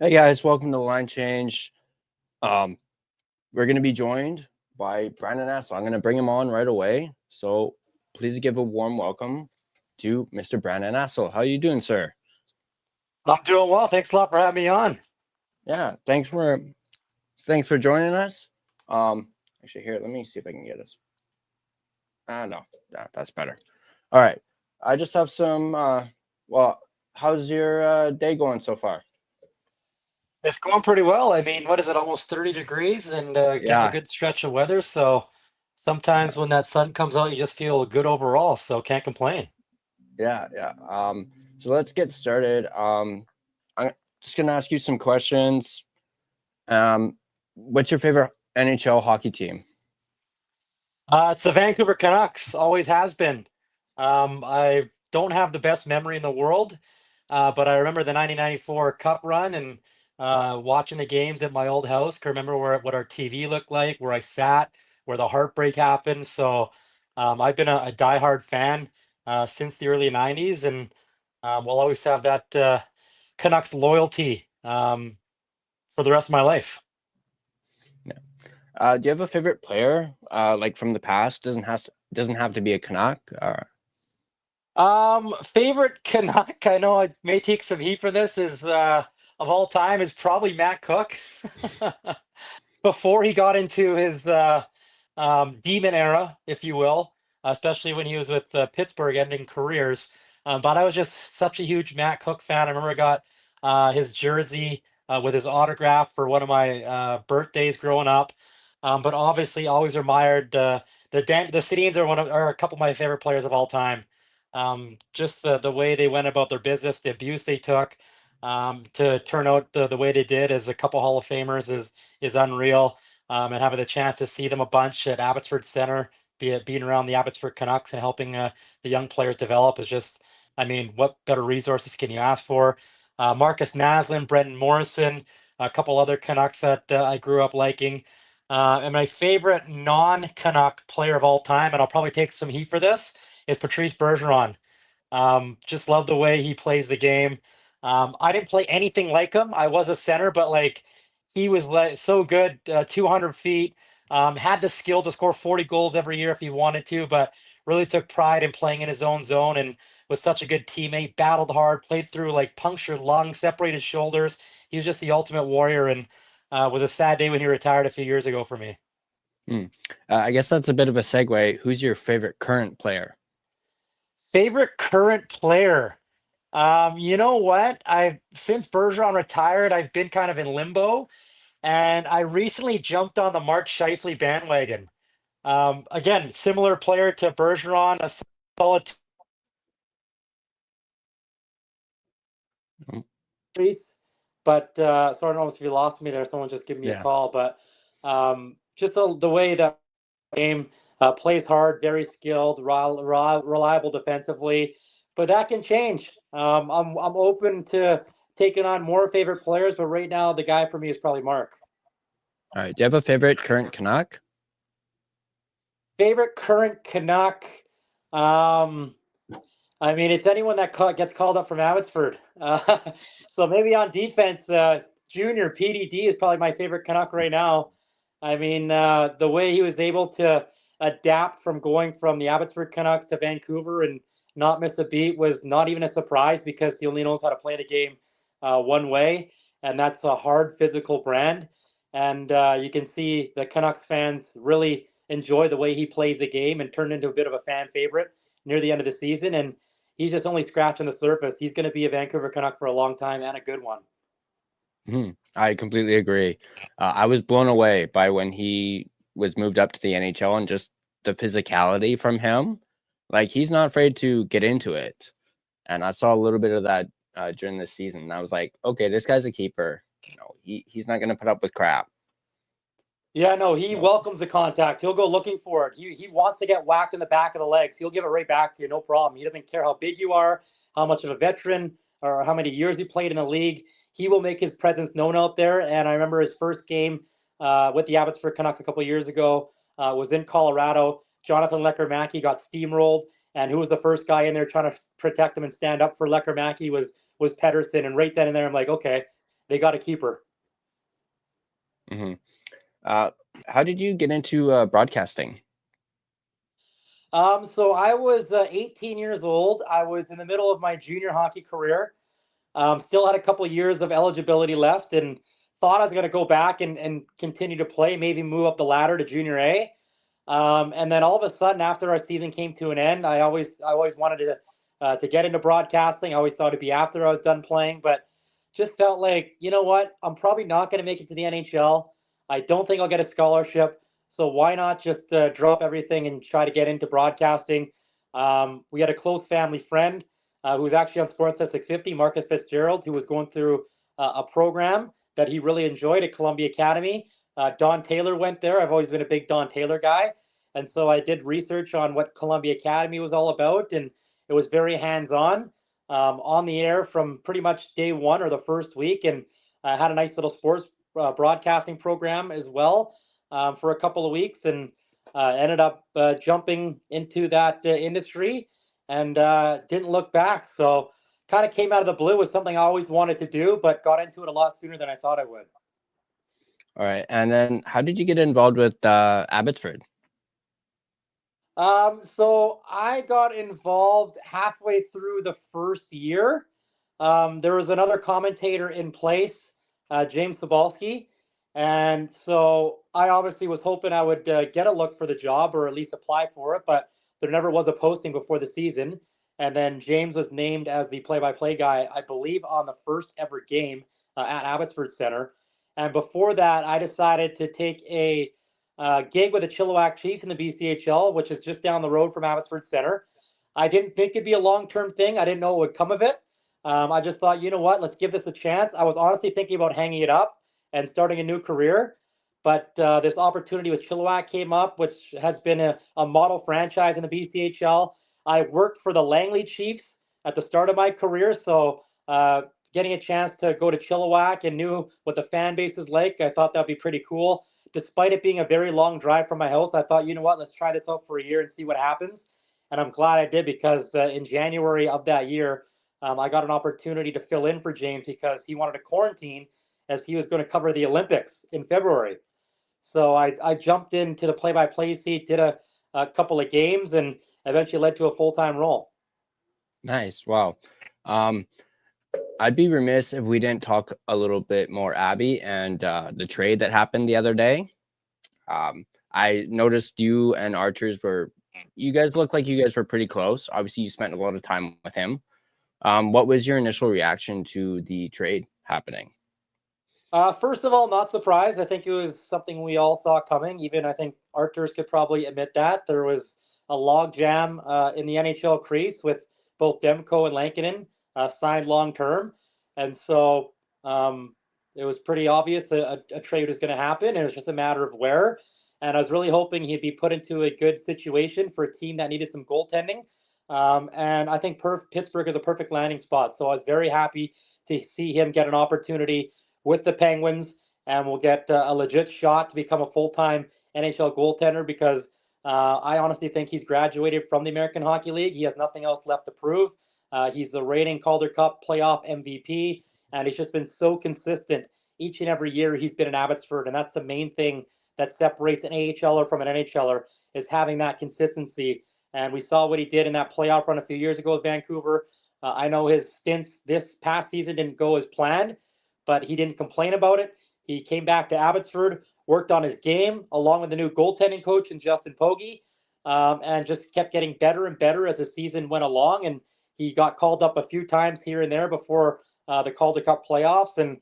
Hey guys, welcome to the Line Change. We're going to be joined by Brandon Astle. I'm going to bring him on right away. So please give a warm welcome to Mr. Brandon Astle. How are you doing, sir? I'm doing well. Thanks a lot for having me on. Yeah, thanks for joining us. Actually, here, let me see if I can get us. No, that's better. All right, I just have some. Well, how's your day going so far? It's going pretty well. I mean, what is it, almost 30 degrees and getting a Yeah, good stretch of weather. So yeah, sometimes when that sun comes out, you just feel good overall. So can't complain. yeah. So let's get started. I'm just gonna ask you some questions. What's your favorite NHL hockey team? It's the Vancouver Canucks, always has been. I don't have the best memory in the world, but I remember the 1994 Cup run and watching the games at my old house. Can remember what our TV looked like, where I sat, where the heartbreak happened. So I've been a diehard fan since the early 90s, and we'll always have that Canucks loyalty for the rest of my life. Yeah. Do you have a favorite player, like from the past? Doesn't have to be a Canuck. Favorite Canuck, I know I may take some heat for this, is of all time is probably Matt Cook. Before he got into his demon era, if you will, especially when he was with Pittsburgh ending careers. But I was just such a huge Matt Cook fan. I remember I got his jersey with his autograph for one of my birthdays growing up. But obviously, always admired the Sedins are a couple of my favorite players of all time. Just the way they went about their business, the abuse they took to turn out the way they did as a couple Hall of Famers is unreal. And having the chance to see them a bunch at Abbotsford Center, being around the Abbotsford Canucks and helping the young players develop is just, I mean, what better resources can you ask for? Marcus Naslin, Brendan Morrison, a couple other Canucks that I grew up liking. And my favorite non-Canuck player of all time, and I'll probably take some heat for this, is Patrice Bergeron. Just love the way he plays the game. I didn't play anything like him. I was a center, but like he was so good, 200 feet. Had the skill to score 40 goals every year if he wanted to, but really took pride in playing in his own zone and was such a good teammate. Battled hard, played through like punctured lungs, separated shoulders. He was just the ultimate warrior, and was a sad day when he retired a few years ago for me. Hmm. I guess that's a bit of a segue. Who's your favorite current player? Favorite current player. You know what? I've since Bergeron retired, I've been kind of in limbo, and I recently jumped on the Mark Scheifele bandwagon. Again, similar player to Bergeron, a solid Mm. piece, but sorry, I don't know if you lost me there. Someone just give me a Yeah. call, but just the way that game plays hard, very skilled, reliable defensively, but that can change. I'm open to taking on more favorite players, but right now the guy for me is probably Mark. All right. Do you have a favorite current Canuck? Favorite current Canuck. Um, I mean, it's anyone that gets called up from Abbotsford. So maybe on defense, Junior PDD is probably my favorite Canuck right now. I mean, the way he was able to adapt from going from the Abbotsford Canucks to Vancouver and not miss a beat was not even a surprise because he only knows how to play the game one way, and that's a hard physical brand. And you can see the Canucks fans really enjoy the way he plays the game and turned into a bit of a fan favorite near the end of the season. And he's just only scratching the surface. He's going to be a Vancouver Canuck for a long time and a good one. I completely agree. I was blown away by when he was moved up to the NHL and just the physicality from him. Like he's not afraid to get into it. And I saw a little bit of that during this season. And I was like, okay, this guy's a keeper. He's not going to put up with crap. Yeah, no, he So, welcomes the contact. He'll go looking for it. He wants to get whacked in the back of the legs. He'll give it right back to you, no problem. He doesn't care how big you are, how much of a veteran, or how many years he played in the league. He will make his presence known out there. And I remember his first game with the Abbotsford Canucks a couple of years ago was in Colorado. Jonathan Lecker-Mackey got steamrolled, and who was the first guy in there trying to protect him and stand up for Lecker-Mackey was Pedersen. And right then and there, I'm like, okay, they got a keeper. Mm-hmm. How did you get into broadcasting? So I was 18 years old. I was in the middle of my junior hockey career. Still had a couple years of eligibility left, and thought I was going to go back and continue to play, maybe move up the ladder to junior A. And then all of a sudden, after our season came to an end, I always wanted to get into broadcasting. I always thought it'd be after I was done playing, but just felt like, you know what, I'm probably not going to make it to the NHL. I don't think I'll get a scholarship, so why not just drop everything and try to get into broadcasting? We had a close family friend who was actually on Sportsnet 650, Marcus Fitzgerald, who was going through a program that he really enjoyed at Columbia Academy. Don Taylor went there. I've always been a big Don Taylor guy. And so I did research on what Columbia Academy was all about. And it was very hands on the air from pretty much day one or the first week. And I had a nice little sports broadcasting program as well for a couple of weeks, and ended up jumping into that industry and didn't look back. So kind of came out of the blue with something I always wanted to do, but got into it a lot sooner than I thought I would. All right. And then how did you get involved with Abbotsford? So I got involved halfway through the first year. There was another commentator in place, James Sobalski. And so I obviously was hoping I would get a look for the job or at least apply for it, but there never was a posting before the season. And then James was named as the play by play guy, I believe, on the first ever game at Abbotsford Center. And before that, I decided to take a gig with the Chilliwack Chiefs in the BCHL, which is just down the road from Abbotsford Center. I didn't think it'd be a long-term thing. I didn't know what would come of it. I just thought, you know what, let's give this a chance. I was honestly thinking about hanging it up and starting a new career. But this opportunity with Chilliwack came up, which has been a model franchise in the BCHL. I worked for the Langley Chiefs at the start of my career, so getting a chance to go to Chilliwack and knew what the fan base is like, I thought that'd be pretty cool. Despite it being a very long drive from my house, I thought, you know what, let's try this out for a year and see what happens. And I'm glad I did, because in January of that year, I got an opportunity to fill in for James because he wanted to quarantine as he was going to cover the Olympics in February. So I jumped into the play-by-play seat, did a couple of games, and eventually led to a full-time role. Nice. Wow. I'd be remiss if we didn't talk a little bit more, Abby, and the trade that happened the other day. I noticed you and you guys look like you guys were pretty close. Obviously, you spent a lot of time with him. What was your initial reaction to the trade happening? First of all, not surprised. I think it was something we all saw coming. Even I think Arturs could probably admit that. There was a log jam in the NHL crease with both Demko and Lankinen signed long term. And so it was pretty obvious that a trade was going to happen. It was just a matter of where. And I was really hoping he'd be put into a good situation for a team that needed some goaltending. And I think Pittsburgh is a perfect landing spot. So I was very happy to see him get an opportunity with the Penguins, and will get a legit shot to become a full-time NHL goaltender, because I honestly think he's graduated from the American Hockey League. He has nothing else left to prove. He's the reigning Calder Cup playoff MVP, and he's just been so consistent each and every year he's been in Abbotsford, and that's the main thing that separates an AHLer from an NHLer, is having that consistency. And we saw what he did in that playoff run a few years ago with Vancouver. I know his stints this past season didn't go as planned, but he didn't complain about it. He came back to Abbotsford, worked on his game along with the new goaltending coach and Justin Pogge, and just kept getting better and better as the season went along. And he got called up a few times here and there before the Calder Cup playoffs. And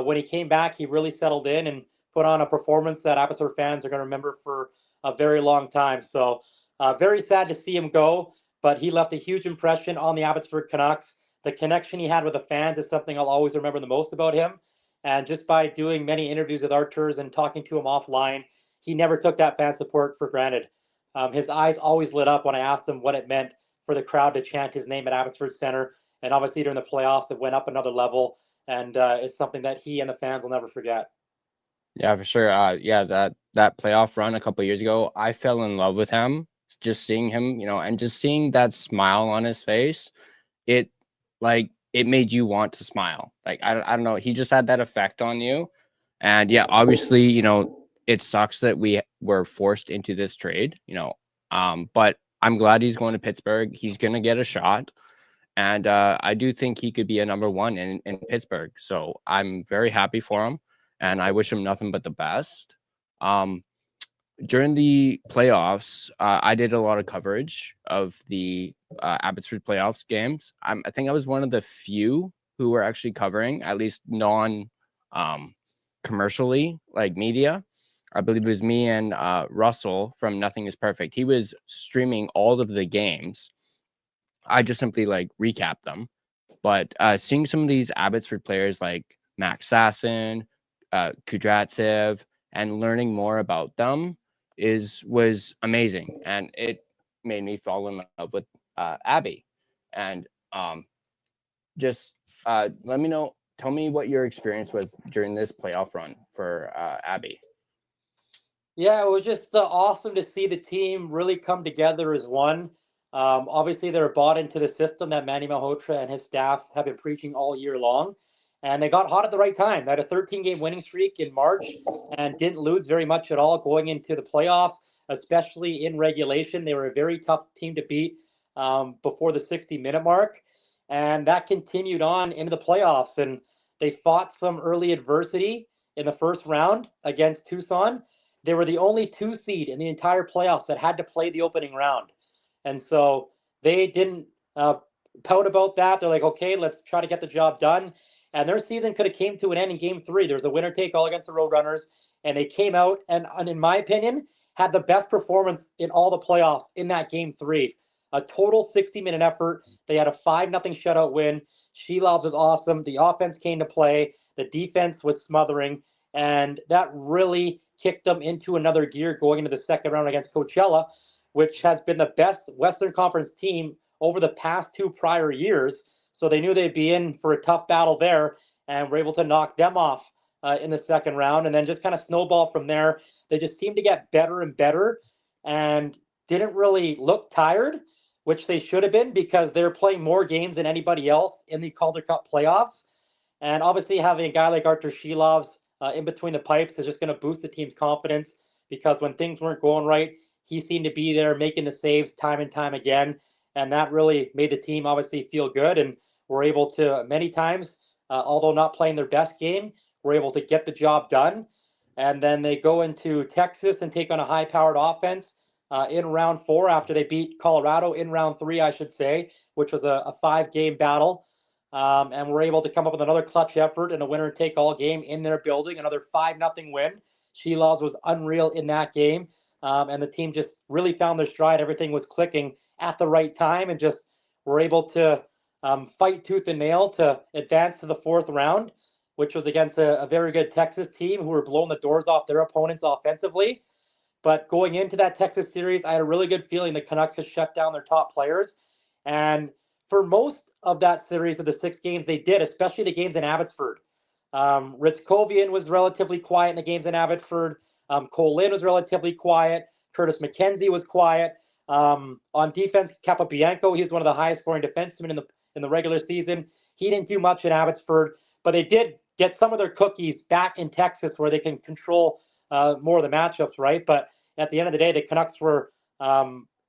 when he came back, he really settled in and put on a performance that Abbotsford fans are going to remember for a very long time. So very sad to see him go, but he left a huge impression on the Abbotsford Canucks. The connection he had with the fans is something I'll always remember the most about him. And just by doing many interviews with Arturs and talking to him offline, he never took that fan support for granted. His eyes always lit up when I asked him what it meant for the crowd to chant his name at Abbotsford Center. And obviously during the playoffs, it went up another level. And it's something that he and the fans will never forget. Yeah, for sure. Yeah, that playoff run a couple of years ago, I fell in love with him. Just seeing him, and just seeing that smile on his face, it like it made you want to smile. Like, I don't know. He just had that effect on you. And yeah, obviously, you know, it sucks that we were forced into this trade, you know, but I'm glad he's going to Pittsburgh. He's going to get a shot. And I do think he could be a number one in Pittsburgh. So I'm very happy for him. And I wish him nothing but the best. During the playoffs, I did a lot of coverage of the Abbotsford playoffs games. I think I was one of the few who were actually covering, at least commercially, like media. I believe it was me and Russell from Nothing is Perfect. He was streaming all of the games. I just simply like recap them. But seeing some of these Abbotsford players like Max Sasson, Kudratsev, and learning more about them was amazing, and it made me fall in love with Abby. And just let me know. Tell me what your experience was during this playoff run for Abby. Yeah, it was just awesome to see the team really come together as one. Obviously, they're bought into the system that Manny Malhotra and his staff have been preaching all year long. And they got hot at the right time. They had a 13-game winning streak in March and didn't lose very much at all going into the playoffs, especially in regulation. They were a very tough team to beat before the 60-minute mark. And that continued on into the playoffs. And they fought some early adversity in the first round against Tucson. They were the only 2 seed in the entire playoffs that had to play the opening round. And so they didn't pout about that. They're like, okay, let's try to get the job done. And their season could have came to an end in game 3. There's a winner take all against the Roadrunners. And they came out and in my opinion, had the best performance in all the playoffs in that game 3. A total 60-minute effort. They had a 5-0 shutout win. Shelovs was awesome. The offense came to play. The defense was smothering. And that really kicked them into another gear going into the second round against Coachella, which has been the best Western Conference team over the past 2 prior years. So they knew they'd be in for a tough battle there and were able to knock them off in the second round and then just kind of snowball from there. They just seemed to get better and better and didn't really look tired, which they should have been because they're playing more games than anybody else in the Calder Cup playoffs. And obviously having a guy like Artur Shilovs in between the pipes is just going to boost the team's confidence because when things weren't going right, he seemed to be there making the saves time and time again. And that really made the team obviously feel good. And were able to many times, although not playing their best game, were able to get the job done. And then they go into Texas and take on a high-powered offense in round 4 after they beat Colorado in round 3, I should say, which was a 5-game battle. And we're able to come up with another clutch effort and a winner-take-all game in their building, another 5-0 win. Shelovs was unreal in that game, and the team just really found their stride. Everything was clicking at the right time, and just were able to fight tooth and nail to advance to the 4th round, which was against a very good Texas team who were blowing the doors off their opponents offensively. But going into that Texas series, I had a really good feeling the Canucks could shut down their top players. And for most of that series of the 6 games, they did, especially the games in Abbotsford. Ritzkovian was relatively quiet in the games in Abbotsford. Cole Lynn was relatively quiet. Curtis McKenzie was quiet. On defense, Capobianco, he's one of the highest scoring defensemen in the regular season. He didn't do much in Abbotsford, but they did get some of their cookies back in Texas where they can control more of the matchups, right? But at the end of the day, the Canucks were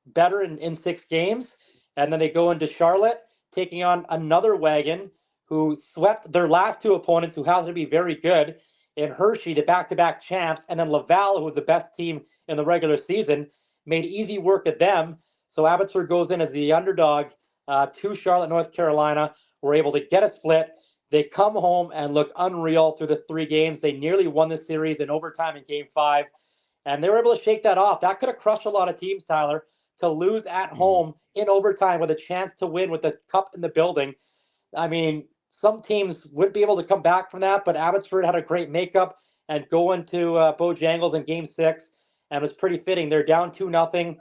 better in 6 games. And then they go into Charlotte, taking on another wagon who swept their last 2 opponents who happened to be very good in Hershey, the back-to-back champs, and then Laval, who was the best team in the regular season, made easy work of them. So Abbotsford goes in as the underdog to Charlotte, North Carolina. We're able to get a split. They come home and look unreal through the 3 games. They nearly won the series in overtime in game 5, and they were able to shake that off. That could have crushed a lot of teams, Tyler, to lose at home in overtime with a chance to win with the cup in the building. I mean, some teams wouldn't be able to come back from that, but Abbotsford had a great makeup and go into Bojangles in game 6, and it was pretty fitting. They're down 2-0,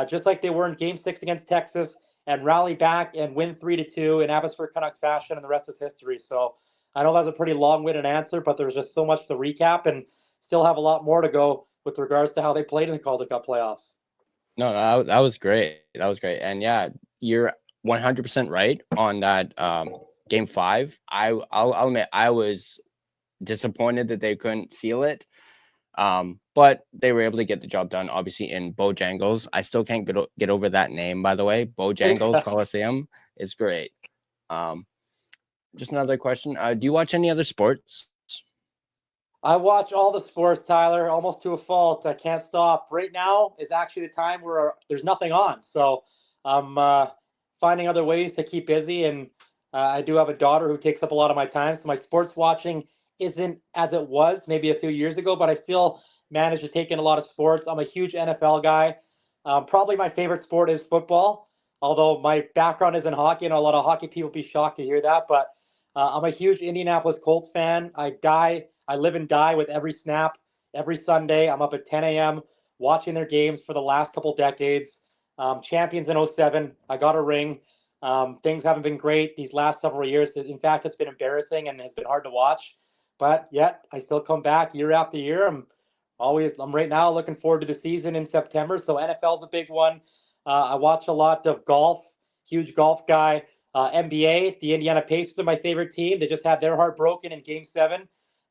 just like they were in game 6 against Texas, and rally back and win 3-2 in Abbotsford Canucks fashion, and the rest is history. So I know that's a pretty long-winded answer, but there's just so much to recap and still have a lot more to go with regards to how they played in the Calder Cup playoffs. No, that was great. That was great. And yeah, you're 100% right on that Game 5, I'll admit I was disappointed that they couldn't seal it. But they were able to get the job done, obviously, in Bojangles. I still can't get over that name, by the way. Bojangles Coliseum is great. Just another question. Do you watch any other sports? I watch all the sports, Tyler, almost to a fault. I can't stop. Right now is actually the time where there's nothing on. So I'm finding other ways to keep busy. And I do have a daughter who takes up a lot of my time. So my sports watching isn't as it was maybe a few years ago, but I still manage to take in a lot of sports. I'm a huge NFL guy. Probably my favorite sport is football, although my background is in hockey, and a lot of hockey people be shocked to hear that. But I'm a huge Indianapolis Colts fan. I live and die with every snap, every Sunday. I'm up at 10 a.m. watching their games for the last couple decades. Champions in '07. I got a ring. Things haven't been great these last several years. In fact, it's been embarrassing and has been hard to watch. But yet, I still come back year after year. I'm right now looking forward to the season in September. So NFL's a big one. I watch a lot of golf. Huge golf guy. NBA, the Indiana Pacers are my favorite team. They just had their heart broken in Game 7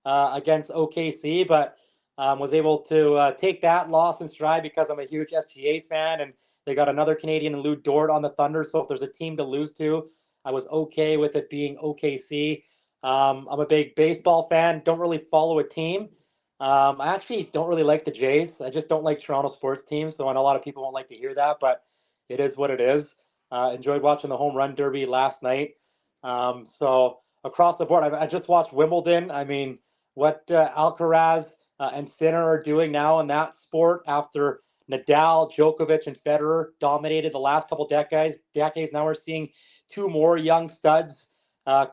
against OKC, but was able to take that loss in stride because I'm a huge SGA fan, and they got another Canadian, Lou Dort, on the Thunder. So if there's a team to lose to, I was okay with it being OKC. I'm a big baseball fan. Don't really follow a team. I actually don't really like the Jays. I just don't like Toronto sports teams. So I know a lot of people won't like to hear that, but it is what it is. Enjoyed watching the home run derby last night. So across the board, I just watched Wimbledon. I mean, what Alcaraz and Sinner are doing now in that sport after Nadal, Djokovic, and Federer dominated the last couple decades. Now we're seeing two more young studs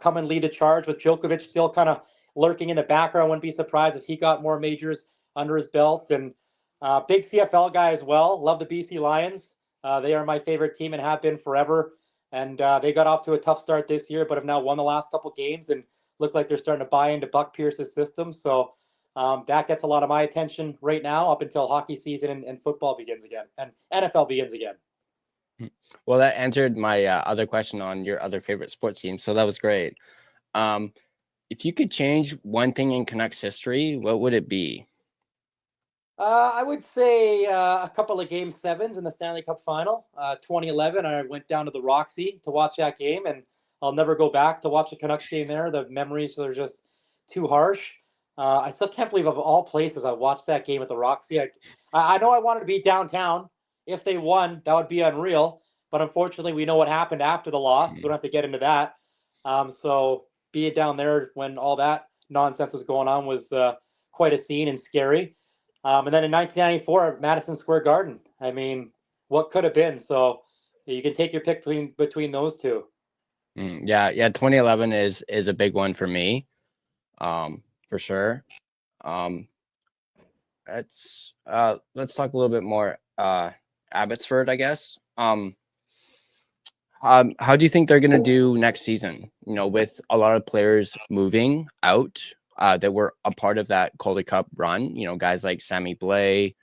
come and lead the charge, with Djokovic still kind of lurking in the background. Wouldn't be surprised if he got more majors under his belt. And big CFL guy as well. Love the BC Lions. They are my favorite team and have been forever. And they got off to a tough start this year, but have now won the last couple games and look like they're starting to buy into Buck Pierce's system. So that gets a lot of my attention right now up until hockey season and football begins again and NFL begins again. Well, that answered my other question on your other favorite sports team. So that was great. If you could change one thing in Canucks history, what would it be? I would say a couple of Game 7s in the Stanley Cup Final. 2011, I went down to the Roxy to watch that game, and I'll never go back to watch a Canucks game there. The memories are just too harsh. I still can't believe, of all places, I watched that game at the Roxy. I know I wanted to be downtown. If they won, that would be unreal. But unfortunately, we know what happened after the loss. We don't have to get into that. So being down there when all that nonsense was going on was quite a scene and scary. And then in 1994 at Madison Square Garden, I mean, what could have been? So you can take your pick between those two. Yeah. 2011 is a big one for me, for sure. Let's talk a little bit more Abbotsford, I guess. How do you think they're going to do next season? You know, with a lot of players moving out that were a part of that Calder Cup run. You know, guys like Sammy Blais,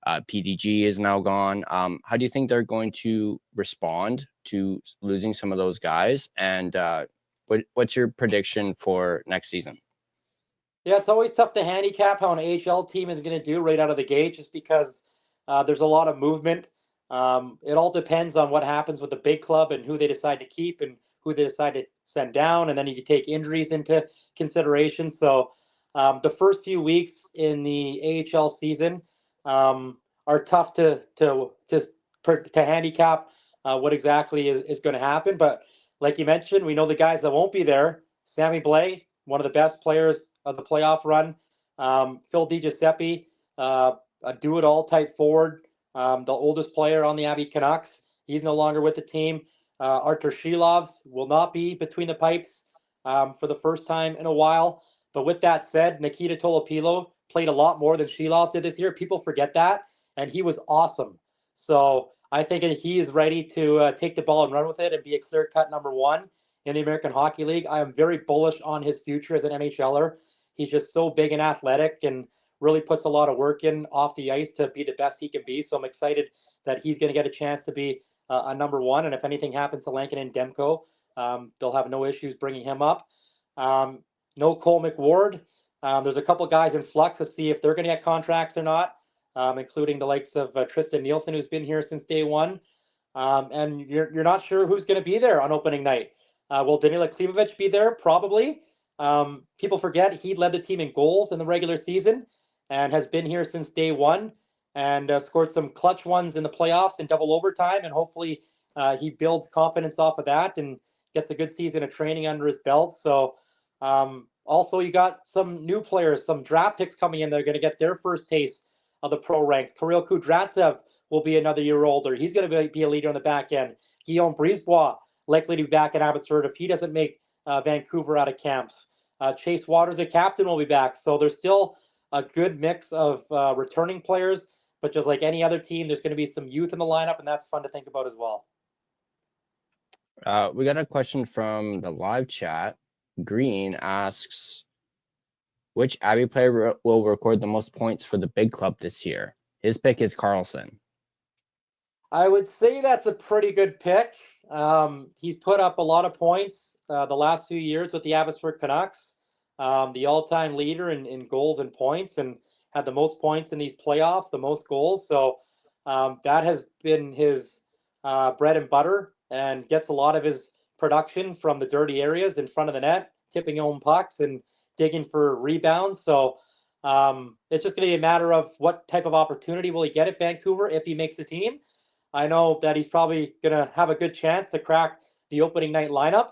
PDG is now gone. How do you think they're going to respond to losing some of those guys? And what's your prediction for next season? Yeah, it's always tough to handicap how an AHL team is going to do right out of the gate, just because there's a lot of movement. It all depends on what happens with the big club and who they decide to keep and who they decide to send down, and then you can take injuries into consideration. So the first few weeks in the AHL season are tough to handicap what exactly is going to happen. But like you mentioned, we know the guys that won't be there. Sammy Blais, one of the best players of the playoff run. Phil DiGiuseppe, a do-it-all type forward, the oldest player on the Abby Canucks. He's no longer with the team. Artur Shilovs will not be between the pipes for the first time in a while. But with that said, Nikita Tolopilo played a lot more than Shilovs did this year. People forget that, and he was awesome. So I think he is ready to take the ball and run with it and be a clear-cut number one in the American Hockey League. I am very bullish on his future as an NHLer. He's just so big and athletic and really puts a lot of work in off the ice to be the best he can be. So I'm excited that he's going to get a chance to be a number one. And if anything happens to Lankin and Demko, They'll have no issues bringing him up. No Cole McWard. There's a couple guys in flux to see if they're going to get contracts or not, including the likes of Tristan Nielsen, who's been here since day one. And you're not sure who's going to be there on opening night. Will Danila Klimovich be there? Probably. People forget he led the team in goals in the regular season and has been here since day one and scored some clutch ones in the playoffs in double overtime. And hopefully he builds confidence off of that and gets a good season of training under his belt. So also you got some new players, some draft picks coming in that are going to get their first taste of the pro ranks. Kirill Kudratsev will be another year older. He's going to be a leader on the back end. Guillaume Brisebois likely to be back at Abbotsford if he doesn't make Vancouver out of camps. Chase Waters, the captain, will be back. So there's still a good mix of returning players, but just like any other team, there's going to be some youth in the lineup, and that's fun to think about as well. We got a question from the live chat. Green asks, which Abbey player will record the most points for the big club this year? His pick is Carlson. I would say that's a pretty good pick. He's put up a lot of points the last few years with the Abbotsford Canucks, the all-time leader in goals and points, and had the most points in these playoffs, the most goals. So that has been his bread and butter, and gets a lot of his production from the dirty areas in front of the net, tipping home pucks and digging for rebounds. So it's just going to be a matter of what type of opportunity will he get at Vancouver if he makes the team. I know that he's probably going to have a good chance to crack the opening night lineup,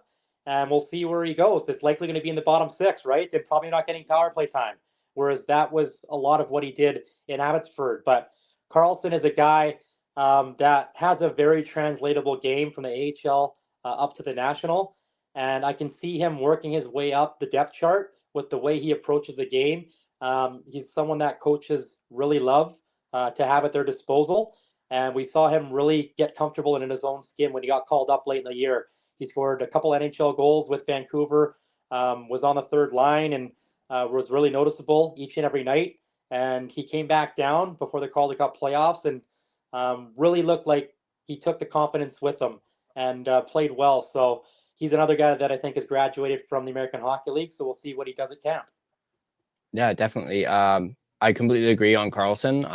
and we'll see where he goes. It's likely going to be in the bottom six, right? And probably not getting power play time, whereas that was a lot of what he did in Abbotsford. But Carlson is a guy that has a very translatable game from the AHL up to the national, and I can see him working his way up the depth chart with the way he approaches the game. He's someone that coaches really love to have at their disposal. And we saw him really get comfortable and in his own skin when he got called up late in the year. He scored a couple NHL goals with Vancouver, was on the third line, and was really noticeable each and every night. And he came back down before the Calder Cup playoffs and really looked like he took the confidence with him and played well. So he's another guy that I think has graduated from the American Hockey League. So we'll see what he does at camp. Yeah, definitely. I completely agree on Carlson.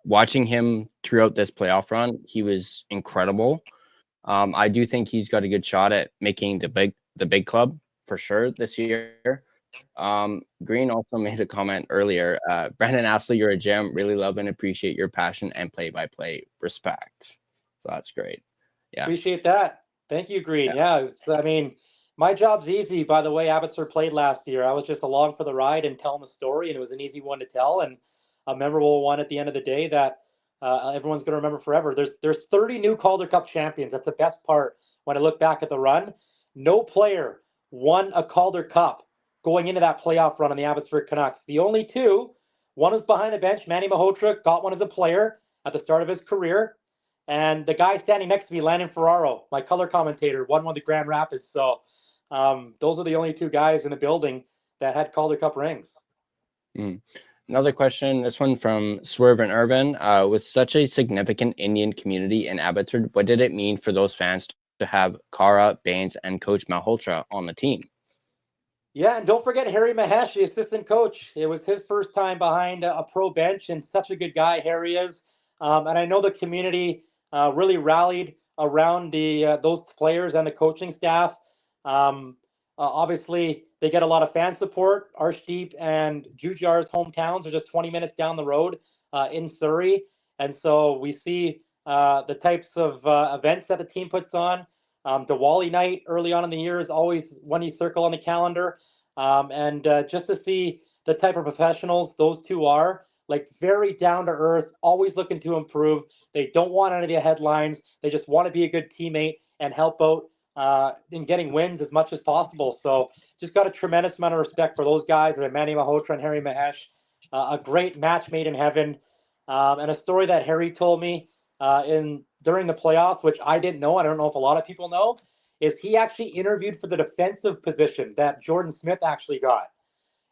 Watching him throughout this playoff run, he was incredible. I do think he's got a good shot at making the big club for sure this year. Green also made a comment earlier. Brandon Astle, you're a gem. Really love and appreciate your passion and play-by-play respect. So that's great. Yeah, appreciate that. Thank you, Green. Yeah, I mean, my job's easy. By the way, Abbotsford played last year. I was just along for the ride and telling the story, and it was an easy one to tell and a memorable one at the end of the day that everyone's going to remember forever. There's 30 new Calder Cup champions. That's the best part. When I look back at the run, no player won a Calder Cup going into that playoff run on the Abbotsford Canucks. The only two, one was behind the bench. Manny Malhotra got one as a player at the start of his career. And the guy standing next to me, Landon Ferraro, my color commentator, won one of the Grand Rapids. So those are the only two guys in the building that had Calder Cup rings. Another question, this one from Swerve and Irvin. With such a significant Indian community in Abbotsford, what did it mean for those fans to have Kara, Baines, and Coach Malhotra on the team? Yeah, and don't forget Harry Mahesh, the assistant coach. It was his first time behind a pro bench, and such a good guy Harry is. And I know the community really rallied around those players and the coaching staff. Obviously, they get a lot of fan support. Arshdeep and Jujar's hometowns are just 20 minutes down the road in Surrey. And so we see the types of events that the team puts on. Diwali night early on in the year is always one you circle on the calendar. And just to see the type of professionals those two are, like very down to earth, always looking to improve. They don't want any of the headlines. They just want to be a good teammate and help out in getting wins as much as possible. So just got a tremendous amount of respect for those guys, and Manny Malhotra and Harry Mahesh. A great match made in heaven. And a story that Harry told me during the playoffs, which I didn't know, I don't know if a lot of people know, is he actually interviewed for the defensive position that Jordan Smith actually got.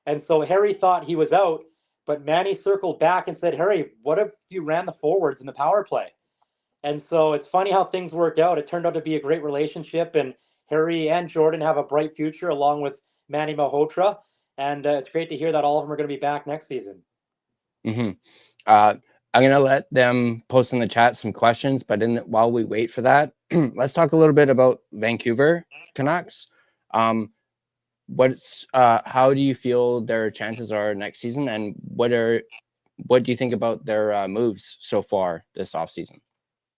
And so Harry thought he was out, but Manny circled back and said, Harry, what if you ran the forwards in the power play? And so it's funny how things work out. It turned out to be a great relationship, and Harry and Jordan have a bright future along with Manny Malhotra. And it's great to hear that all of them are going to be back next season. Mm-hmm. I'm going to let them post in the chat some questions, but while we wait for that, let's talk a little bit about Vancouver Canucks. How do you feel their chances are next season, and what do you think about their moves so far this offseason?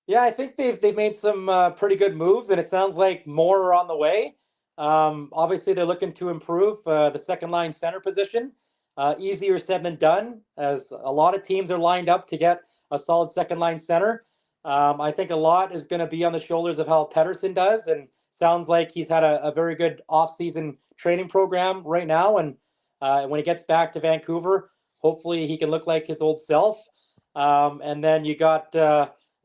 Yeah, I think they've made some pretty good moves, and it sounds like more are on the way. Obviously, they're looking to improve the second line center position. Easier said than done, as a lot of teams are lined up to get a solid second line center. I think a lot is going to be on the shoulders of how Pettersson does, and sounds like he's had a very good offseason training program right now. And when he gets back to Vancouver, hopefully he can look like his old self. And then you got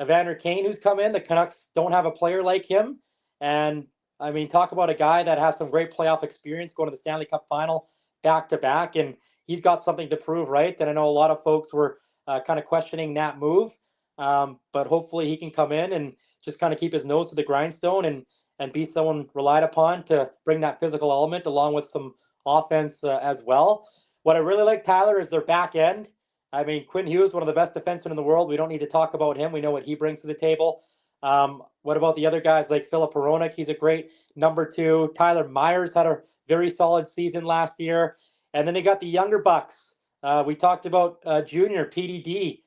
Evander Kane, who's come in. The Canucks don't have a player like him. And I mean, talk about a guy that has some great playoff experience going to the Stanley Cup final back to back. And he's got something to prove, right? And I know a lot of folks were kind of questioning that move. But hopefully he can come in and just kind of keep his nose to the grindstone and be someone relied upon to bring that physical element along with some offense as well. What I really like, Tyler, is their back end. I mean, Quinn Hughes, one of the best defensemen in the world. We don't need to talk about him. We know what he brings to the table. What about the other guys like Filip Hronek? He's a great number two. Tyler Myers had a very solid season last year. And then they got the younger Bucks. We talked about Junior, PDD.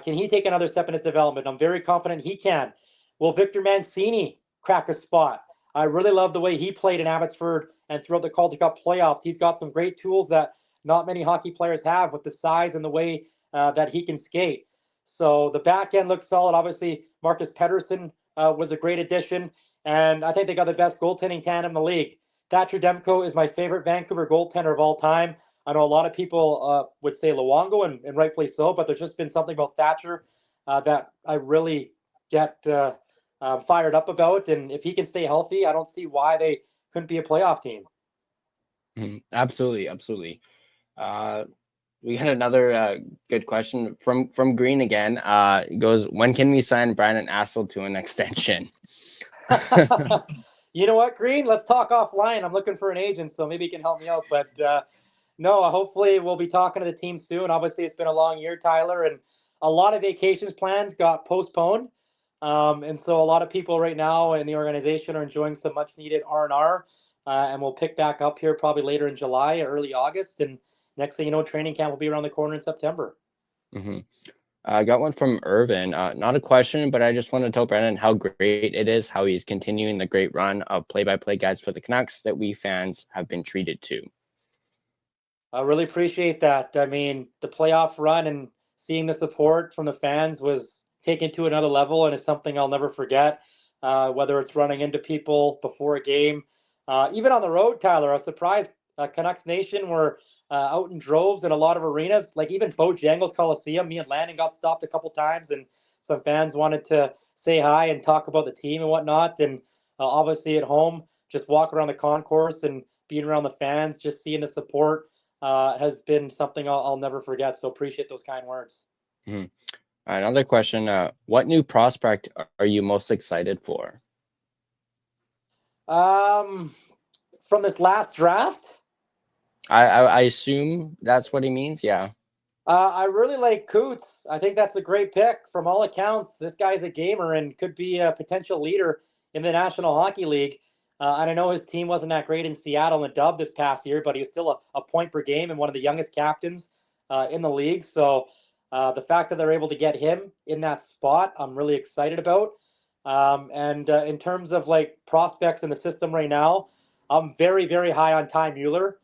Can he take another step in his development? I'm very confident he can. Will Victor Mancini crack a spot? I really love the way he played in Abbotsford and throughout the Calder Cup playoffs. He's got some great tools that not many hockey players have with the size and the way that he can skate. So the back end looks solid. Obviously, Marcus Pettersson was a great addition. And I think they got the best goaltending tandem in the league. Thatcher Demko is my favorite Vancouver goaltender of all time. I know a lot of people would say Luongo, and rightfully so, but there's just been something about Thatcher that I really get fired up about. And if he can stay healthy, I don't see why they couldn't be a playoff team. Absolutely, absolutely. We had another good question from Green again. It goes, when can we sign Brandon Astle to an extension? You know what, Green? Let's talk offline. I'm looking for an agent, so maybe you can help me out. But no, hopefully we'll be talking to the team soon. Obviously, it's been a long year, Tyler, and a lot of vacations plans got postponed. And so a lot of people right now in the organization are enjoying some much needed R&R. And we'll pick back up here probably later in July, early August. And next thing you know, training camp will be around the corner in September. Mm-hmm. I got one from Irvin. Not a question, but I just want to tell Brandon how great it is, how he's continuing the great run of play-by-play guys for the Canucks that we fans have been treated to. I really appreciate that. I mean, the playoff run and seeing the support from the fans was taken to another level, and it's something I'll never forget. Whether it's running into people before a game, even on the road, Tyler, I was surprised Canucks Nation were out in droves in a lot of arenas, like even Bojangles Coliseum. Me and Landon got stopped a couple times, and some fans wanted to say hi and talk about the team and whatnot. And obviously at home, just walk around the concourse and being around the fans, just seeing the support has been something I'll never forget. So appreciate those kind words. Mm-hmm. Another question, what new prospect are you most excited for? From this last draft? I assume that's what he means, yeah. I really like Coots. I think that's a great pick. From all accounts, this guy's a gamer and could be a potential leader in the National Hockey League. And I know his team wasn't that great in Seattle and Dub this past year, but he was still a point per game and one of the youngest captains in the league. So the fact that they're able to get him in that spot, I'm really excited about. And in terms of like prospects in the system right now, I'm very, very high on Ty Mueller.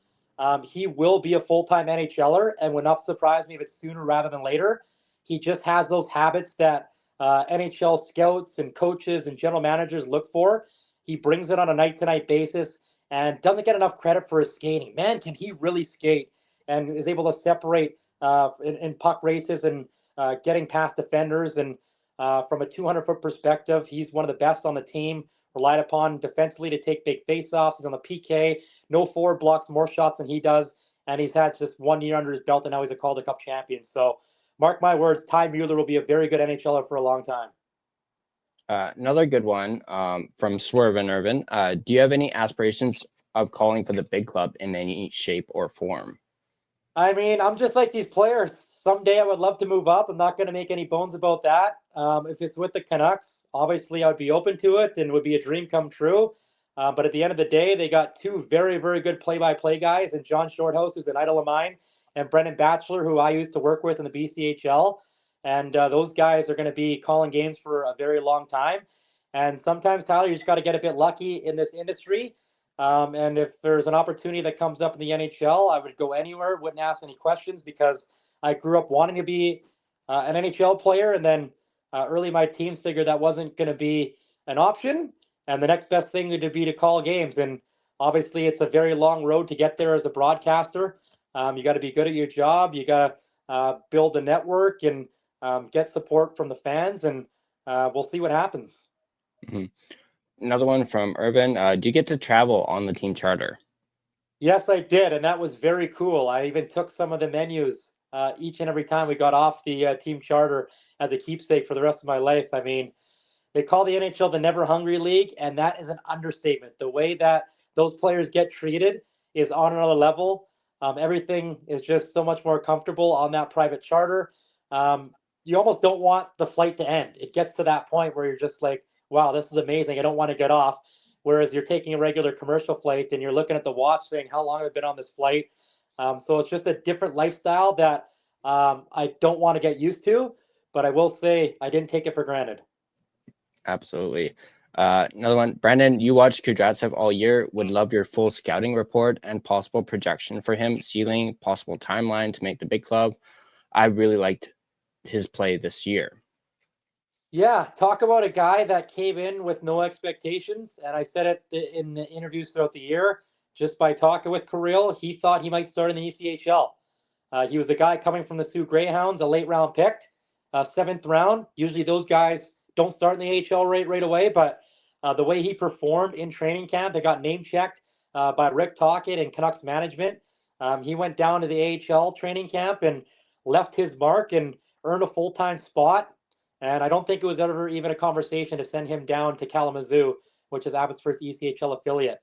He will be a full-time NHLer and would not surprise me if it's sooner rather than later. He just has those habits that NHL scouts and coaches and general managers look for. He brings it on a night-to-night basis and doesn't get enough credit for his skating. Man, can he really skate and is able to separate in puck races and getting past defenders. And from a 200-foot perspective, he's one of the best on the team, relied upon defensively to take big faceoffs. He's on the PK. No forward blocks more shots than he does. And he's had just 1 year under his belt, and now he's a Calder Cup champion. So mark my words, Ty Mueller will be a very good NHLer for a long time. Another good one from Swerve and Irvin. Do you have any aspirations of calling for the big club in any shape or form? I mean, I'm just like these players. Someday I would love to move up. I'm not going to make any bones about that. If it's with the Canucks, obviously I would be open to it and would be a dream come true. But at the end of the day, they got two very, very good play-by-play guys, and John Shorthouse, who's an idol of mine, and Brendan Batchelor, who I used to work with in the BCHL. And those guys are going to be calling games for a very long time. And sometimes, Tyler, you just got to get a bit lucky in this industry. And if there's an opportunity that comes up in the NHL, I would go anywhere, wouldn't ask any questions because I grew up wanting to be an NHL player. And then early my teams figured that wasn't going to be an option. And the next best thing would be to call games. And obviously, it's a very long road to get there as a broadcaster. You got to be good at your job. You got to build a network and get support from the fans. And we'll see what happens. Mm-hmm. Another one from Urban. Do you get to travel on the team charter? Yes, I did, and that was very cool. I even took some of the menus each and every time we got off the team charter as a keepsake for the rest of my life. I mean, they call the NHL the Never Hungry League, and that is an understatement. The way that those players get treated is on another level. Everything is just so much more comfortable on that private charter. You almost don't want the flight to end. It gets to that point where you're just like, wow, this is amazing. I don't want to get off. Whereas you're taking a regular commercial flight and you're looking at the watch saying, how long have I been on this flight? So it's just a different lifestyle that I don't want to get used to. But I will say I didn't take it for granted. Absolutely. Another one, Brandon, you watched Kudryavtsev all year. Would love your full scouting report and possible projection for him, ceiling, possible timeline to make the big club. I really liked his play this year. Yeah, talk about a guy that came in with no expectations. And I said it in the interviews throughout the year, just by talking with Kirill, he thought he might start in the ECHL. He was a guy coming from the Sioux Greyhounds, a late round pick, seventh round. Usually those guys don't start in the AHL right away, but the way he performed in training camp, it got name checked by Rick Tocchet and Canucks management. He went down to the AHL training camp and left his mark and earned a full-time spot. And I don't think it was ever even a conversation to send him down to Kalamazoo, which is Abbotsford's ECHL affiliate.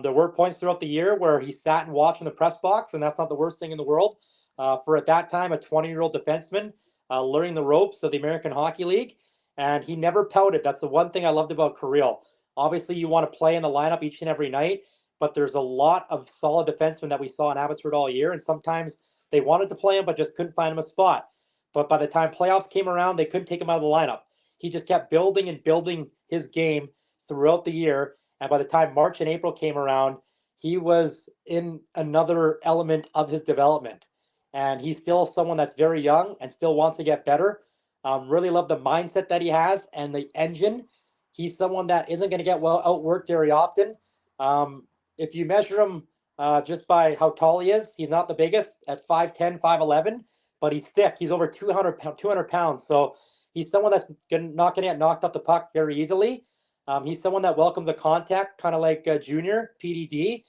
There were points throughout the year where he sat and watched in the press box, and that's not the worst thing in the world. For at that time, a 20-year-old defenseman learning the ropes of the American Hockey League, and he never pouted. That's the one thing I loved about Kirill. Obviously, you want to play in the lineup each and every night, but there's a lot of solid defensemen that we saw in Abbotsford all year, and sometimes they wanted to play him but just couldn't find him a spot. But by the time playoffs came around, they couldn't take him out of the lineup. He just kept building and building his game throughout the year. And by the time March and April came around, he was in another element of his development. And he's still someone that's very young and still wants to get better. Really love the mindset that he has and the engine. He's someone that isn't going to get well outworked very often. If you measure him just by how tall he is, he's not the biggest at 5'10", 5'11", but he's thick. He's over 200 pounds. So he's someone that's not going to get knocked off the puck very easily. He's someone that welcomes a contact, kind of like Junior, PDD.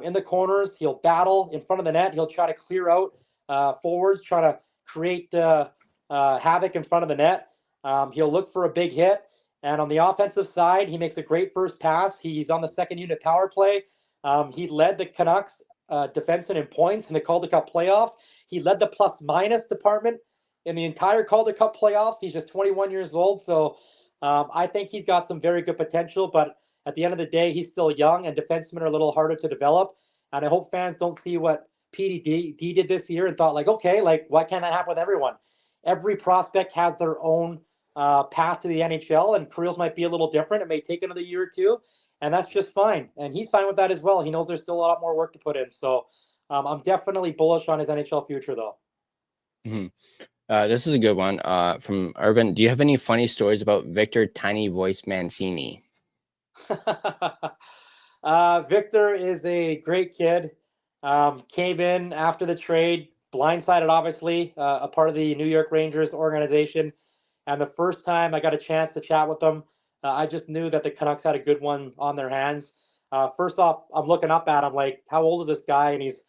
In the corners, he'll battle in front of the net. He'll try to clear out forwards, try to create havoc in front of the net. He'll look for a big hit. And on the offensive side, he makes a great first pass. He's on the second unit power play. He led the Canucks defenseman in points in the Calder Cup playoffs. He led the plus-minus department in the entire Calder Cup playoffs. He's just 21 years old, so I think he's got some very good potential, but at the end of the day, he's still young, and defensemen are a little harder to develop, and I hope fans don't see what PDD did this year and thought, like, okay, like, why can't that happen with everyone? Every prospect has their own path to the NHL, and careers might be a little different. It may take another year or two, and that's just fine, and he's fine with that as well. He knows there's still a lot more work to put in, so I'm definitely bullish on his NHL future, though. Mm-hmm. This is a good one from Urban. Do you have any funny stories about Victor Tiny Voice Mancini? Victor is a great kid. Came in after the trade, blindsided, obviously, a part of the New York Rangers organization. And the first time I got a chance to chat with them, I just knew that the Canucks had a good one on their hands. First off, I'm looking up at him like, how old is this guy? And he's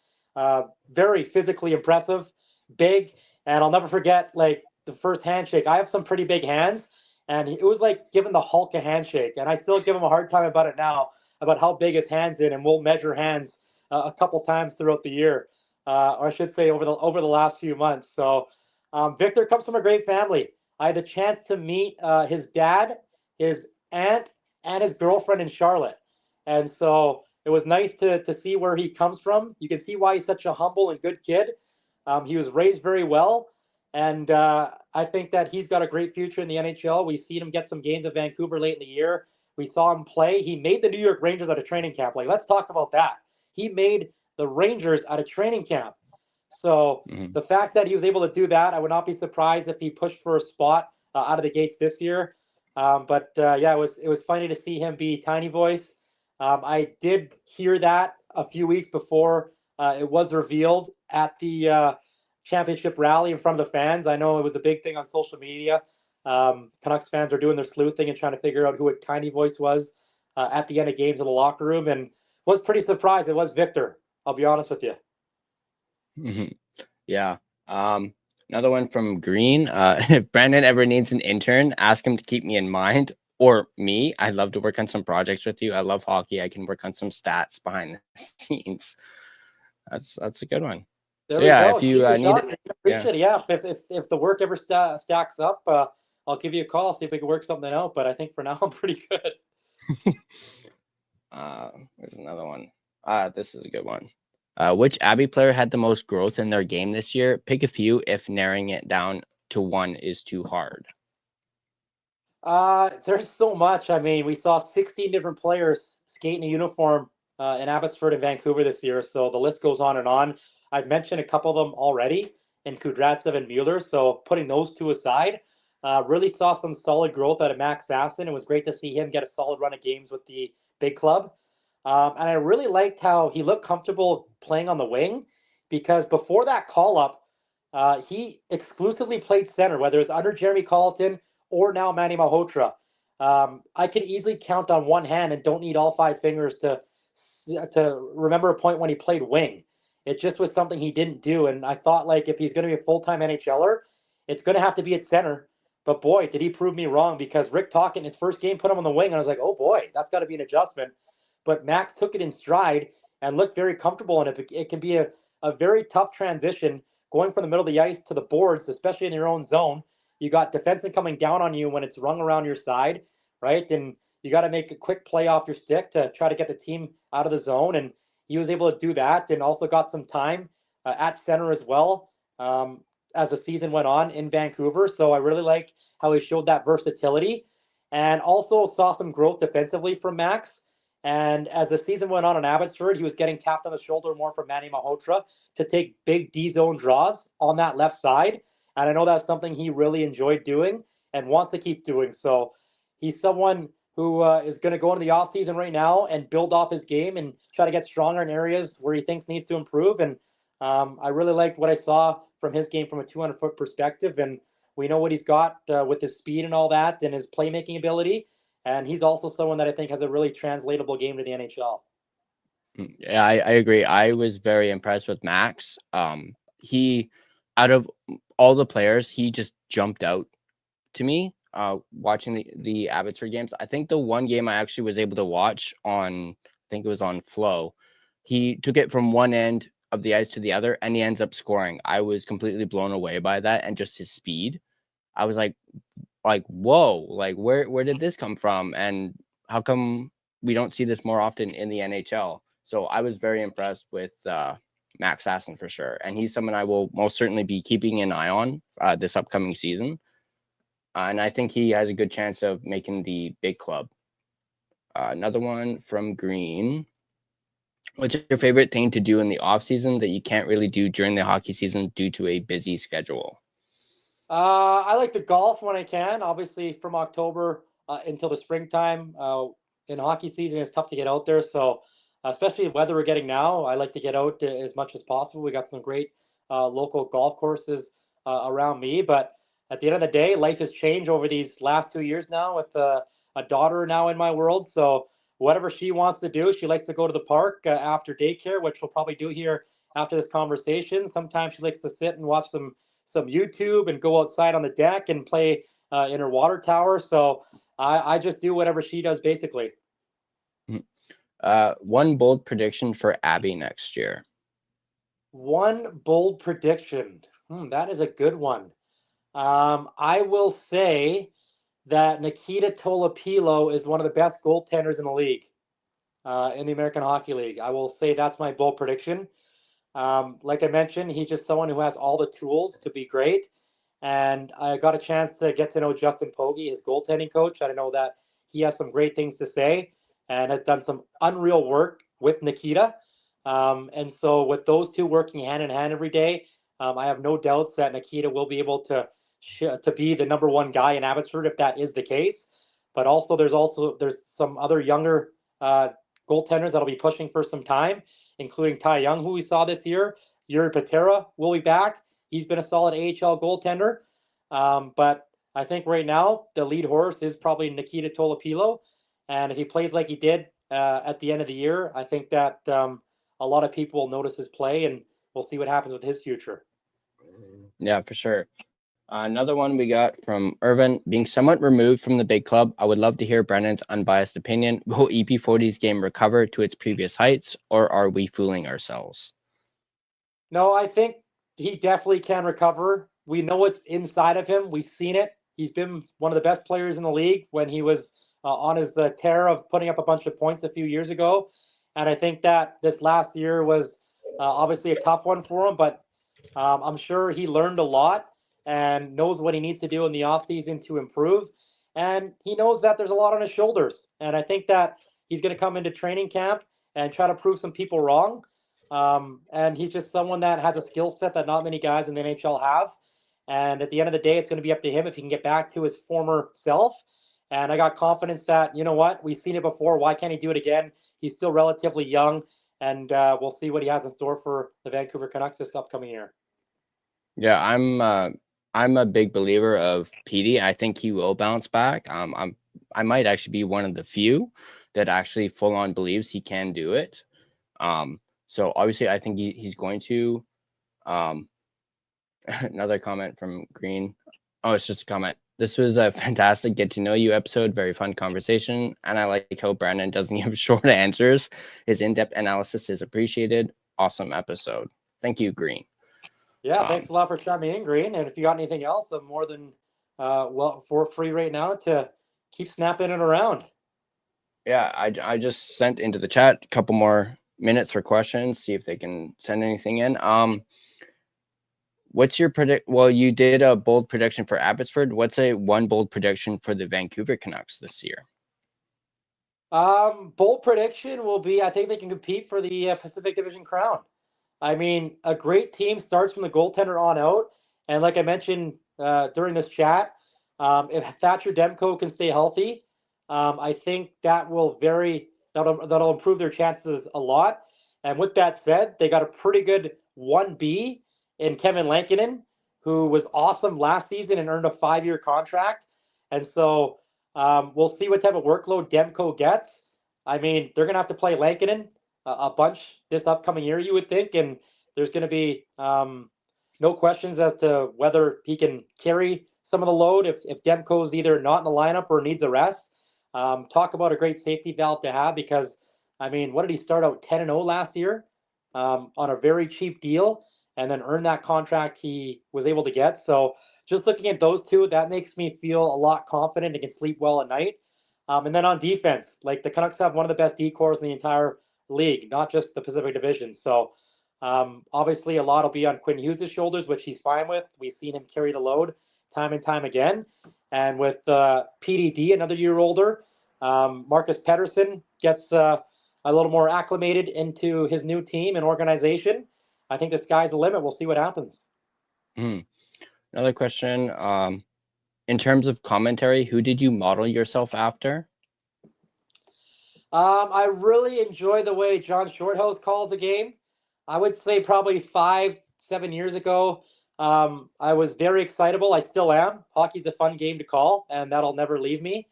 very physically impressive, big. And I'll never forget, like, the first handshake. I have some pretty big hands. And it was like giving the Hulk a handshake. And I still give him a hard time about it now, about how big his hand's in, and we'll measure hands a couple times throughout the year, or I should say over the last few months. So Victor comes from a great family. I had the chance to meet his dad, his aunt, and his girlfriend in Charlotte. And so it was nice to see where he comes from. You can see why he's such a humble and good kid. He was raised very well. And I think that he's got a great future in the NHL. We've seen him get some games at Vancouver late in the year. We saw him play. He made the New York Rangers out of training camp. Like, let's talk about that. He made the Rangers out of training camp. So the fact that he was able to do that, I would not be surprised if he pushed for a spot out of the gates this year. Yeah, it was funny to see him be Tiny Voice. I did hear that a few weeks before it was revealed at the championship rally in front of the fans. I know it was a big thing on social media. Canucks fans are doing their sleuthing and trying to figure out who a Tiny Voice was at the end of games in the locker room, and was pretty surprised it was Victor. I'll be honest with you. Yeah. Another one from Green. If Brandon ever needs an intern, ask him to keep me in mind, or me. I'd love to work on some projects with you. I love hockey. I can work on some stats behind the scenes. That's a good one. There we go. If you need it, appreciate it. Yeah. If the work ever stacks up, I'll give you a call, see if we can work something out. But I think for now I'm pretty good. There's another one. This is a good one. Which Abby player had the most growth in their game this year? Pick a few if narrowing it down to one is too hard. There's so much. I mean, we saw 16 different players skate in a uniform in Abbotsford and Vancouver this year. So the list goes on and on. I've mentioned a couple of them already in Kudratsev and Mueller. So putting those two aside, really saw some solid growth out of Max Aston. It was great to see him get a solid run of games with the big club. And I really liked how he looked comfortable playing on the wing, because before that call-up, he exclusively played center, whether it was under Jeremy Colleton or now Manny Malhotra. I could easily count on one hand and don't need all five fingers to remember a point when he played wing. It just was something he didn't do. And I thought, like, if he's going to be a full-time NHLer, it's going to have to be at center. But boy, did he prove me wrong, because Rick Tocchet in his first game put him on the wing, and I was like, oh boy, that's got to be an adjustment. But Max took it in stride and looked very comfortable in it. It can be a very tough transition going from the middle of the ice to the boards, especially in your own zone. You got defensemen coming down on you when it's rung around your side, right? And you got to make a quick play off your stick to try to get the team out of the zone. And he was able to do that, and also got some time at center as well as the season went on in Vancouver. So I really like how he showed that versatility, and also saw some growth defensively from Max. And as the season went on in Abbotsford, he was getting tapped on the shoulder more from Manny Malhotra to take big D-zone draws on that left side. And I know that's something he really enjoyed doing and wants to keep doing. So he's someone who is going to go into the offseason right now and build off his game and try to get stronger in areas where he thinks needs to improve. And I really liked what I saw from his game from a 200-foot perspective. And we know what he's got with his speed and all that and his playmaking ability. And he's also someone that I think has a really translatable game to the NHL. Yeah, I agree. I was very impressed with Max. He, out of all the players, he just jumped out to me watching the Abbotsford games. I think the one game I actually was able to watch on, I think it was on Flow, he took it from one end of the ice to the other, and he ends up scoring. I was completely blown away by that, and just his speed. I was like, whoa, like where did this come from, and how come we don't see this more often in the NHL? So I was very impressed with Max Aston for sure, and he's someone I will most certainly be keeping an eye on this upcoming season, and I think he has a good chance of making the big club. Another one from Green. What's your favorite thing to do in the off season that you can't really do during the hockey season due to a busy schedule? I like to golf when I can. Obviously, from October until the springtime in hockey season, it's tough to get out there. So, especially the weather we're getting now, I like to get out as much as possible. We got some great local golf courses around me. But at the end of the day, life has changed over these last 2 years now with a daughter now in my world. So, whatever she wants to do, she likes to go to the park after daycare, which we'll probably do here after this conversation. Sometimes she likes to sit and watch some YouTube and go outside on the deck and play in her water tower. So I just do whatever she does, basically. One bold prediction for Abby next year. One bold prediction. That is a good one. I will say that Nikita Tolopilo is one of the best goaltenders in the league, in the American Hockey League. I will say that's my bold prediction. Like I mentioned, he's just someone who has all the tools to be great. And I got a chance to get to know Justin Pogge, his goaltending coach. I know that he has some great things to say and has done some unreal work with Nikita. And so, with those two working hand in hand every day, I have no doubts that Nikita will be able to be the number one guy in Abbotsford if that is the case. But also, there's some other younger goaltenders that'll be pushing for some time, including Ty Young, who we saw this year. Yuri Patera will be back. He's been a solid AHL goaltender. But I think right now the lead horse is probably Nikita Tolopilo. And if he plays like he did at the end of the year, I think that a lot of people will notice his play, and we'll see what happens with his future. Yeah, for sure. Another one we got from Irvin. Being somewhat removed from the big club, I would love to hear Brennan's unbiased opinion. Will EP40's game recover to its previous heights, or are we fooling ourselves? No, I think he definitely can recover. We know what's inside of him. We've seen it. He's been one of the best players in the league when he was on his tear of putting up a bunch of points a few years ago. And I think that this last year was obviously a tough one for him, but I'm sure he learned a lot and knows what he needs to do in the offseason to improve. And he knows that there's a lot on his shoulders. And I think that he's going to come into training camp and try to prove some people wrong. And he's just someone that has a skill set that not many guys in the NHL have. And at the end of the day, it's going to be up to him if he can get back to his former self. And I got confidence that, you know what, we've seen it before. Why can't he do it again? He's still relatively young, and we'll see what he has in store for the Vancouver Canucks this upcoming year. Yeah, I'm a big believer of PD. I think he will bounce back. I might actually be one of the few that actually full on believes he can do it. So obviously, I think he's going to. Another comment from Green. Oh, it's just a comment. This was a fantastic get to know you episode. Very fun conversation. And I like how Brandon doesn't give short answers. His in-depth analysis is appreciated. Awesome episode. Thank you, Green. Yeah, thanks a lot for chatting me in, Green. And if you got anything else, I'm more than for free right now to keep snapping it around. Yeah, I just sent into the chat a couple more minutes for questions. See if they can send anything in. What's your predict? Well, you did a bold prediction for Abbotsford. What's one bold prediction for the Vancouver Canucks this year? Bold prediction will be, I think they can compete for the Pacific Division crown. I mean, a great team starts from the goaltender on out. And like I mentioned during this chat, if Thatcher Demko can stay healthy, I think that'll improve their chances a lot. And with that said, they got a pretty good 1B in Kevin Lankinen, who was awesome last season and earned a 5-year contract. And so we'll see what type of workload Demko gets. I mean, they're going to have to play Lankinen a bunch this upcoming year, you would think. And there's going to be no questions as to whether he can carry some of the load if Demko's either not in the lineup or needs a rest. Talk about a great safety valve to have because, I mean, what did he start out 10-0 last year on a very cheap deal and then earn that contract he was able to get? So just looking at those two, that makes me feel a lot confident and can sleep well at night. And then on defense, like the Canucks have one of the best D-cores in the entire league, not just the Pacific Division. So obviously a lot will be on Quinn Hughes' shoulders, which he's fine with. We've seen him carry the load time and time again. And with PDD, another year older, Marcus Pettersson gets a little more acclimated into his new team and organization. I think the sky's the limit. We'll see what happens. Another question. In terms of commentary, who did you model yourself after? I really enjoy the way John Shorthouse calls the game. I would say probably 5-7 years ago, I was very excitable. I still am. Hockey's a fun game to call, and that'll never leave me.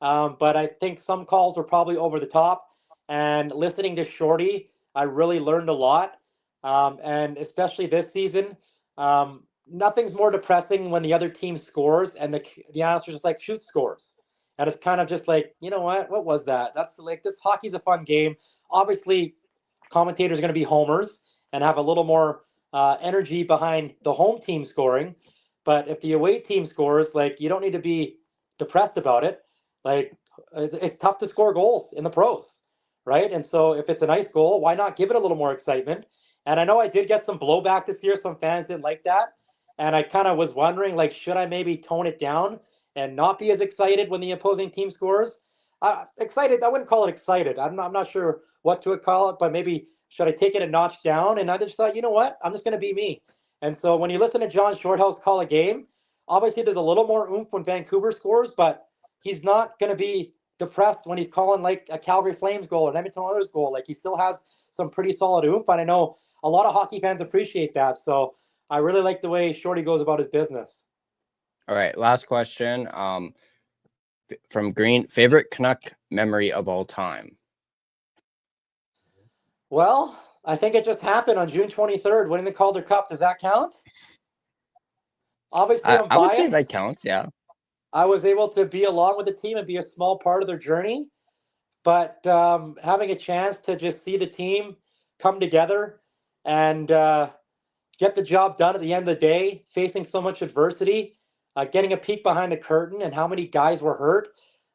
But I think some calls were probably over the top. And listening to Shorty, I really learned a lot. And especially this season, nothing's more depressing when the other team scores and the announcer's just like, shoot scores. And it's kind of just like, you know what was that? That's like, this hockey's a fun game. Obviously, commentators are going to be homers and have a little more energy behind the home team scoring. But if the away team scores, like, you don't need to be depressed about it. Like, it's tough to score goals in the pros, right? And so if it's a nice goal, why not give it a little more excitement? And I know I did get some blowback this year. Some fans didn't like that. And I kind of was wondering, like, should I maybe tone it down and not be as excited when the opposing team scores? Excited, I wouldn't call it excited. I'm not sure what to call it, but maybe should I take it a notch down? And I just thought, you know what? I'm just going to be me. And so when you listen to John Shorthouse call a game, obviously there's a little more oomph when Vancouver scores, but he's not going to be depressed when he's calling like a Calgary Flames goal or an Edmonton Oilers goal. Like, he still has some pretty solid oomph. And I know a lot of hockey fans appreciate that. So I really like the way Shorty goes about his business. All right, last question. From Green, favorite Canuck memory of all time? Well, I think it just happened on June 23rd, winning the Calder Cup. Does that count? Obviously, I'm biased. I would say that counts, yeah. I was able to be along with the team and be a small part of their journey. But having a chance to just see the team come together and get the job done at the end of the day, facing so much adversity, getting a peek behind the curtain and how many guys were hurt.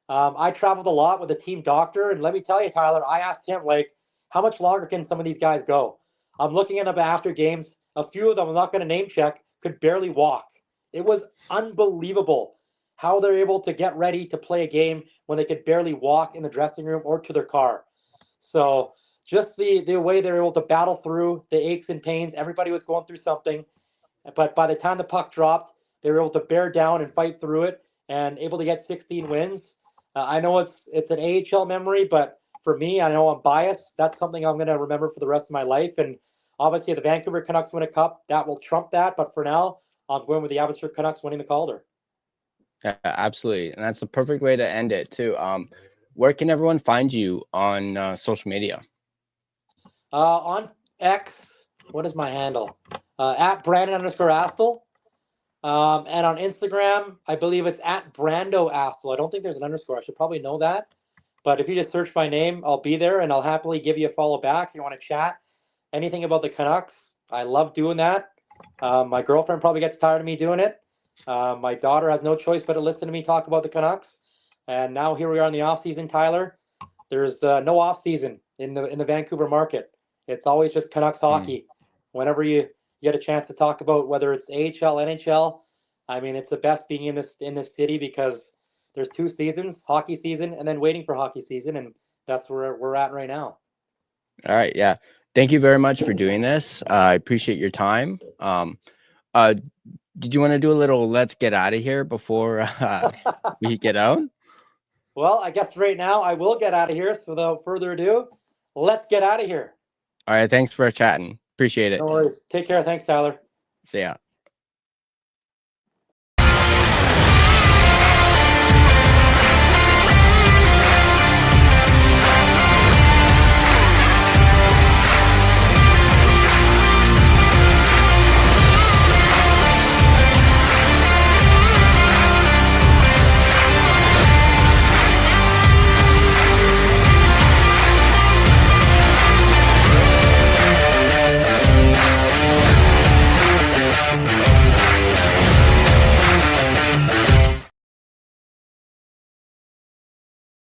I traveled a lot with a team doctor, and let me tell you, Tyler, I asked him, like, how much longer can some of these guys go? I'm looking at them after games. A few of them, I'm not going to name check, could barely walk. It was unbelievable how they're able to get ready to play a game when they could barely walk in the dressing room or to their car. So just the way they're able to battle through the aches and pains. Everybody was going through something. But by the time the puck dropped, they were able to bear down and fight through it and able to get 16 wins. I know it's an AHL memory, but for me, I know I'm biased. That's something I'm going to remember for the rest of my life. And obviously, if the Vancouver Canucks win a cup, that will trump that. But for now, I'm going with the Abbotsford Canucks winning the Calder. Yeah, absolutely. And that's the perfect way to end it, too. Where can everyone find you on social media? On X, what is my handle? At Brandon_Astle. And on Instagram, I believe it's at Brando Astle. I don't think there's an underscore. I should probably know that. But if you just search my name, I'll be there, and I'll happily give you a follow back if you want to chat anything about the Canucks. I love doing that. My girlfriend probably gets tired of me doing it. My daughter has no choice but to listen to me talk about the Canucks. And now here we are in the off season, Tyler. There's no off season in the Vancouver market. It's always just Canucks hockey. Whenever you get a chance to talk about whether it's AHL, NHL, I mean, it's the best being in this city because there's 2 seasons, hockey season and then waiting for hockey season, and that's where we're at right now. All right, yeah. Thank you very much for doing this. I appreciate your time. Did you want to do a little let's get out of here before we get out? Well, I guess right now I will get out of here. So without further ado, let's get out of here. All right, thanks for chatting. Appreciate it. No worries. Take care. Thanks, Tyler. See ya.